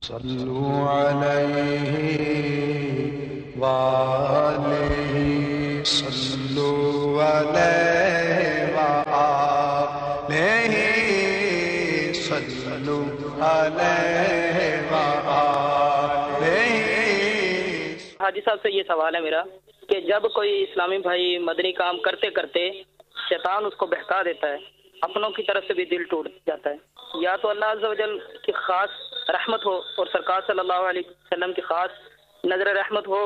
صلوا علیہ وآلہ صلوا علیہ وآلہ صلوا علیہ وآلہ۔ حاجی صاحب سے یہ سوال ہے میرا کہ جب کوئی اسلامی بھائی مدنی کام کرتے کرتے شیطان اس کو بہکا دیتا ہے، اپنوں کی طرف سے بھی دل ٹوٹ جاتا ہے، یا تو اللہ عز و جل کی خاص رحمت ہو اور سرکار صلی اللہ علیہ وسلم کی خاص نظر رحمت ہو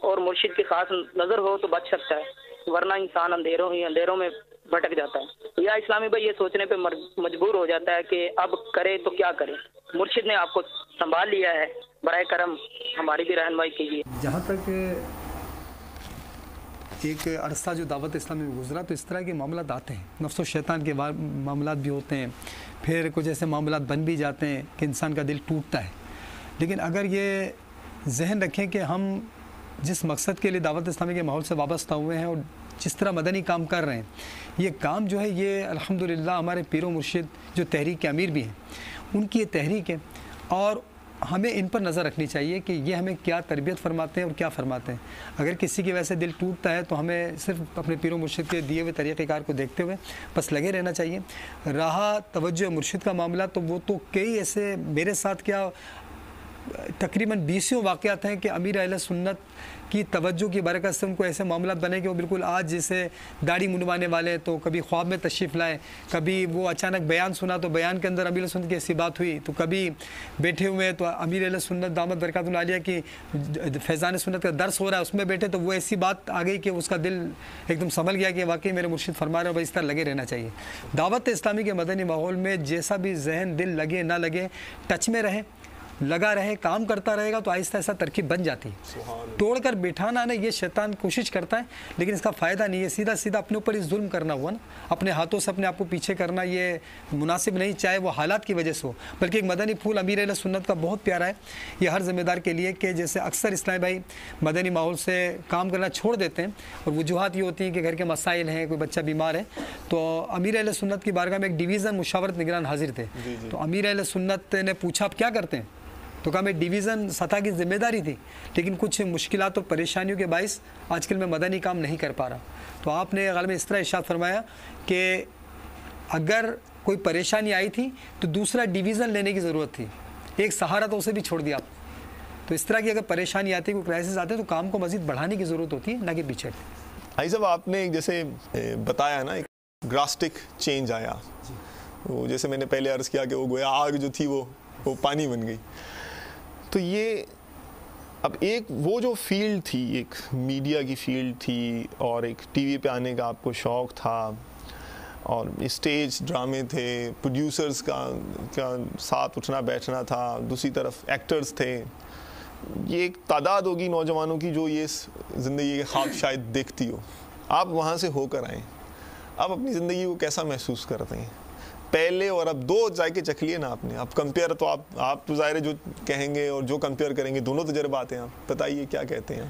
اور مرشد کی خاص نظر ہو تو بچ سکتا ہے، ورنہ انسان اندھیروں میں بھٹک جاتا ہے، یا اسلامی بھائی یہ سوچنے پہ مجبور ہو جاتا ہے کہ اب کرے تو کیا کرے، مرشد نے آپ کو سنبھال لیا ہے، برائے کرم ہماری بھی رہنمائی کیجیے۔ جہاں تک ایک عرصہ جو دعوت اسلامی میں گزرا تو اس طرح کے معاملات آتے ہیں، نفس و شیطان کے معاملات بھی ہوتے ہیں، پھر کچھ ایسے معاملات بن بھی جاتے ہیں کہ انسان کا دل ٹوٹتا ہے، لیکن اگر یہ ذہن رکھیں کہ ہم جس مقصد کے لیے دعوت اسلامی کے ماحول سے وابستہ ہوئے ہیں اور جس طرح مدنی کام کر رہے ہیں، یہ کام جو ہے یہ الحمدللہ ہمارے پیر و مرشد جو تحریک کے امیر بھی ہیں ان کی یہ تحریک ہے، اور ہمیں ان پر نظر رکھنی چاہیے کہ یہ ہمیں کیا تربیت فرماتے ہیں اور کیا فرماتے ہیں۔ اگر کسی کی وجہ سے دل ٹوٹتا ہے تو ہمیں صرف اپنے پیر و مرشد کے دیے ہوئے طریقہ کار کو دیکھتے ہوئے بس لگے رہنا چاہیے۔ رہا توجہ مرشد کا معاملہ تو وہ تو کئی ایسے میرے ساتھ کیا تقریباً 20 واقعات ہیں کہ امیر اہل سنت کی توجہ کی برکت سے ان کو ایسے معاملات بنے کہ وہ بالکل آج جیسے داڑھی منڈوانے والے تو کبھی خواب میں تشریف لائے، کبھی وہ اچانک بیان سنا تو بیان کے اندر امیر اہل سنت کی ایسی بات ہوئی، تو کبھی بیٹھے ہوئے تو امیر اہل سنت دامت برکات العالیہ کی فیضان سنت کا درس ہو رہا ہے اس میں بیٹھے تو وہ ایسی بات آ گئی کہ اس کا دل ایک دم سنبھل گیا کہ واقعی میرے مرشد فرما رہے ہیں، بھائی اس طرح لگے رہنا چاہیے۔ دعوت اسلامی کے مدنی ماحول میں جیسا بھی ذہن دل لگے نہ لگے ٹچ میں رہے، لگا رہے، کام کرتا رہے گا تو آہستہ آہستہ ترکیب بن جاتی ہے۔ توڑ کر بٹھانا نا یہ شیطان کوشش کرتا ہے لیکن اس کا فائدہ نہیں ہے، سیدھا سیدھا اپنے اوپر ہی ظلم کرنا ہوا نا، اپنے ہاتھوں سے اپنے آپ کو پیچھے کرنا یہ مناسب نہیں، چاہے وہ حالات کی وجہ سے ہو، بلکہ ایک مدنی پھول امیر اہل سنت کا بہت پیارا ہے، یہ ہر ذمہ دار کے لیے کہ جیسے اکثر اسلامی بھائی مدنی ماحول سے کام کرنا چھوڑ دیتے ہیں اور وجوہات یہ ہوتی ہیں کہ گھر کے مسائل ہیں، کوئی بچہ بیمار ہے، تو امیر اہل سنت کی بارگاہ میں ایک ڈویژن مشاورت نگران حاضر تھے، تو امیر اہل سنت نے پوچھا آپ کیا کرتے ہیں؟ تو کہا میں ڈویژن سطح کی ذمہ داری تھی لیکن کچھ مشکلات اور پریشانیوں کے باعث آج کل میں مدنی کام نہیں کر پا رہا، تو آپ نے غالباً اس طرح ارشاد فرمایا کہ اگر کوئی پریشانی آئی تھی تو دوسرا ڈویژن لینے کی ضرورت تھی، ایک سہارا تو اسے بھی چھوڑ دیا آپ، تو اس طرح کی اگر پریشانی آتی ہے، کوئی کرائسس آتے تو کام کو مزید بڑھانے کی ضرورت ہوتی ہے نہ کہ پیچھے۔ بھائی صاحب آپ نے جیسے بتایا نا ایک ڈراسٹک چینج آیا، وہ جیسے میں نے پہلے عرض کیا کہ وہ گویا آگ جو تھی وہ پانی بن گئی، تو یہ اب ایک وہ جو فیلڈ تھی، ایک میڈیا کی فیلڈ تھی اور ایک ٹی وی پہ آنے کا آپ کو شوق تھا اور اسٹیج ڈرامے تھے، پروڈیوسرز کا ساتھ اٹھنا بیٹھنا تھا، دوسری طرف ایکٹرز تھے، یہ ایک تعداد ہوگی نوجوانوں کی جو یہ زندگی کے خواب شاید دیکھتی ہو، آپ وہاں سے ہو کر آئیں، آپ اپنی زندگی کو کیسا محسوس کرتے ہیں پہلے اور اب؟ دو ذائقے چکھ لیے نا آپ نے، اب کمپیئر تو آپ تو ظاہر ہے جو کہیں گے اور جو کمپیئر کریں گے دونوں تجربات ہیں، آپ بتائیے کیا کہتے ہیں؟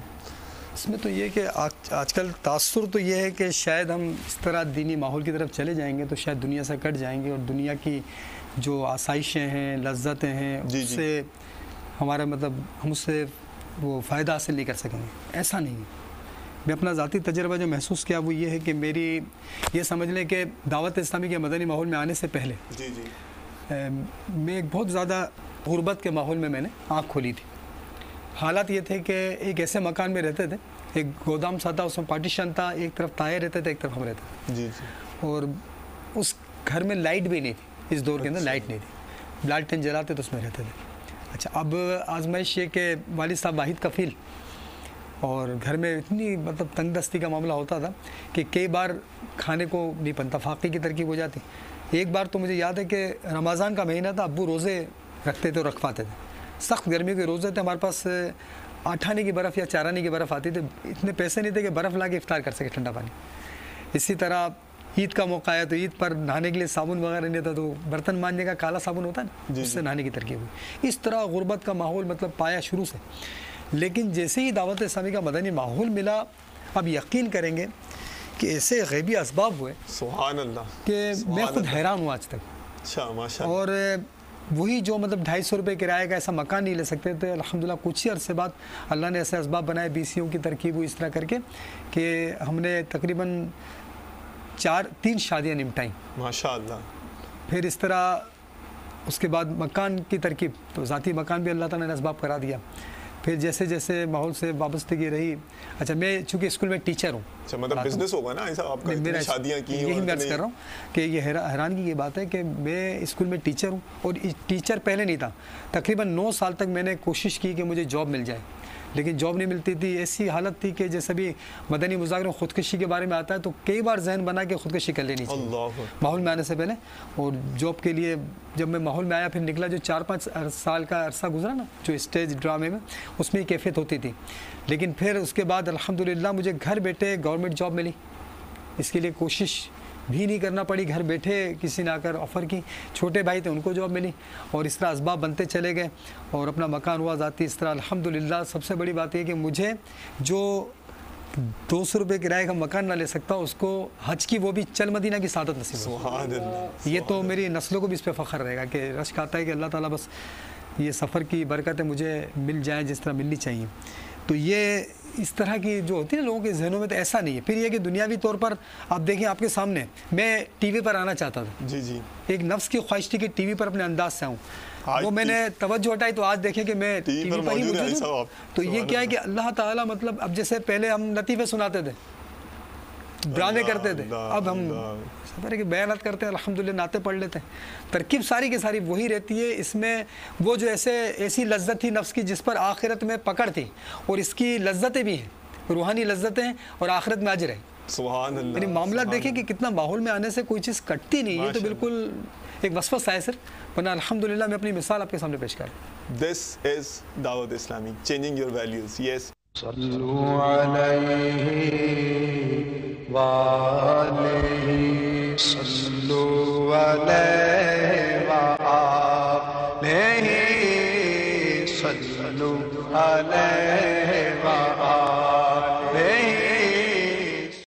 اس میں تو یہ کہ آج کل تاثر تو یہ ہے کہ شاید ہم اس طرح دینی ماحول کی طرف چلے جائیں گے تو شاید دنیا سے کٹ جائیں گے اور دنیا کی جو آسائشیں ہیں، لذتیں ہیں، اس سے ہمارا مطلب ہم اس سے وہ فائدہ حاصل نہیں کر سکیں گے، ایسا نہیں ہے۔ میں اپنا ذاتی تجربہ جو محسوس کیا وہ یہ ہے کہ میری یہ سمجھ لیں کہ دعوت اسلامی کے مدنی ماحول میں آنے سے پہلے میں ایک بہت زیادہ غربت کے ماحول میں نے آنکھ کھولی تھی۔ حالات یہ تھے کہ ایک ایسے مکان میں رہتے تھے، ایک گودام سا تھا، اس میں پارٹیشن تھا، ایک طرف تائے رہتے تھے، ایک طرف ہم رہتے تھے، اور اس گھر میں لائٹ بھی نہیں تھی، اس دور کے اندر لائٹ نہیں تھی، لالٹین جلاتے تو اس میں رہتے تھے۔ اچھا، اب آزمائش یہ کہ والد صاحب واحد کفیل اور گھر میں اتنی مطلب تنگ دستی کا معاملہ ہوتا تھا کہ کئی بار کھانے کو نہیں بنتا، فاقے کی ترکیب ہو جاتی۔ ایک بار تو مجھے یاد ہے کہ رمضان کا مہینہ تھا، ابو روزے رکھتے تھے اور رکھواتے تھے، سخت گرمی کے روزے تھے، ہمارے پاس 8 آنے کی برف یا 4 آنے کی برف آتی تھی، اتنے پیسے نہیں تھے کہ برف لا کے افطار کر سکے ٹھنڈا پانی۔ اسی طرح عید کا موقع ہے تو عید پر نہانے کے لیے صابن وغیرہ نہیں تھا، تو برتن مانجنے کا کالا صابن ہوتا ہے نا، اس سے نہانے کی ترکیب ہوئی۔ اس طرح غربت کا ماحول مطلب پایا شروع سے، لیکن جیسے ہی دعوت اسلامی کا مدنی ماحول ملا، اب یقین کریں گے کہ ایسے غیبی اسباب ہوئے سبحان اللہ کہ میں خود حیران ہوں آج تک۔ اچھا، ماشاءاللہ۔ اور وہی جو مطلب 250 روپے کرایے کا ایسا مکان نہیں لے سکتے تھے، الحمدللہ کچھ ہی عرصے بعد اللہ نے ایسے اسباب بنائے، BCO کی ترکیب ہوئی اس طرح کر کے کہ ہم نے تقریباً 3 شادیاں نمٹائیں ماشاءاللہ. پھر اس طرح اس کے بعد مکان کی ترکیب، تو ذاتی مکان بھی اللہ تعالیٰ نے اسباب کرا دیا. پھر جیسے جیسے ماحول سے وابستگی رہی. اچھا میں چونکہ اسکول میں ٹیچر ہوں. اچھا مطلب بزنس ہوگا نا ایسا آپ کا، اتنی شادیاں کی ہیں. یہی میں عرض کر رہا ہوں کہ یہ حیرانگی کی بات ہے کہ میں اسکول میں ٹیچر ہوں، اور ٹیچر پہلے نہیں تھا. تقریباً 9 سال تک میں نے کوشش کی کہ مجھے جاب مل جائے، لیکن جاب نہیں ملتی تھی. ایسی حالت تھی کہ جیسے بھی مدنی مذاکرہ میں خودکشی کے بارے میں آتا ہے تو کئی بار ذہن بنا کہ خودکشی کر لینی چاہیے ماحول میں آنے سے پہلے. اور جاب کے لیے جب میں ماحول میں آیا، پھر نکلا جو 4-5 سال کا عرصہ گزرا نا جو اسٹیج ڈرامے میں، اس میں کیفیت ہوتی تھی. لیکن پھر اس کے بعد الحمدللہ مجھے گھر بیٹھے گورنمنٹ جاب ملی. اس کے لیے کوشش بھی نہیں کرنا پڑی، گھر بیٹھے کسی نے آ کر آفر کی. چھوٹے بھائی تھے ان کو جاب ملی، اور اس طرح اسباب بنتے چلے گئے اور اپنا مکان ہوا ذاتی. اس طرح الحمدللہ سب سے بڑی بات یہ کہ مجھے جو 200 روپے کرائے کا مکان نہ لے سکتا، اس کو حج کی وہ بھی چل مدینہ کی سعادت نصیب ہو. سبحان اللہ. یہ تو میری نسلوں کو بھی اس پہ فخر رہے گا کہ رشک آتا ہے کہ اللہ تعالیٰ بس یہ سفر کی برکتیں مجھے مل جائیں جس طرح ملنی چاہیے. تو یہ اس طرح کی جو ہوتی ہے نا لوگوں کے ذہنوں میں، تو ایسا نہیں ہے. پھر یہ کہ دنیاوی طور پر آپ دیکھیں آپ کے سامنے، میں ٹی وی پر آنا چاہتا تھا. جی جی. ایک نفس کی خواہش تھی کہ ٹی وی پر اپنے انداز سے آؤں. وہ میں نے توجہ ہٹائی تو آج دیکھیں کہ میں ٹی وی پر ہی موجود ہوں. تو یہ کیا ہے کہ اللہ تعالیٰ مطلب اب جیسے پہلے ہم لطیفے سناتے تھے، ڈرامے کرتے تھے، اب ہم خبر ہے کہ بیانات کرتے ہیں، الحمدللہ نعتیں پڑھ لیتے ہیں. ترکیب ساری کی ساری وہی رہتی ہے. اس میں وہ جو ایسی لذت تھی نفس کی جس پر آخرت میں پکڑ تھی، اور اس کی لذتیں بھی ہیں، روحانی لذتیں ہیں اور آخرت میں اجر ہے. سبحان اللہ. یعنی معاملات دیکھیں کہ کتنا ماحول میں آنے سے کوئی چیز کٹتی نہیں. یہ تو بالکل ایک وسوسہ ہے صرف، ورنہ الحمدللہ میں اپنی مثال آپ کے سامنے پیش کر رہا ہوں. This is دعوت اسلامی, changing your values. Yes. صلو علیہ وآلہ صلو علیہ وآلہ صلو علیہ وآلہ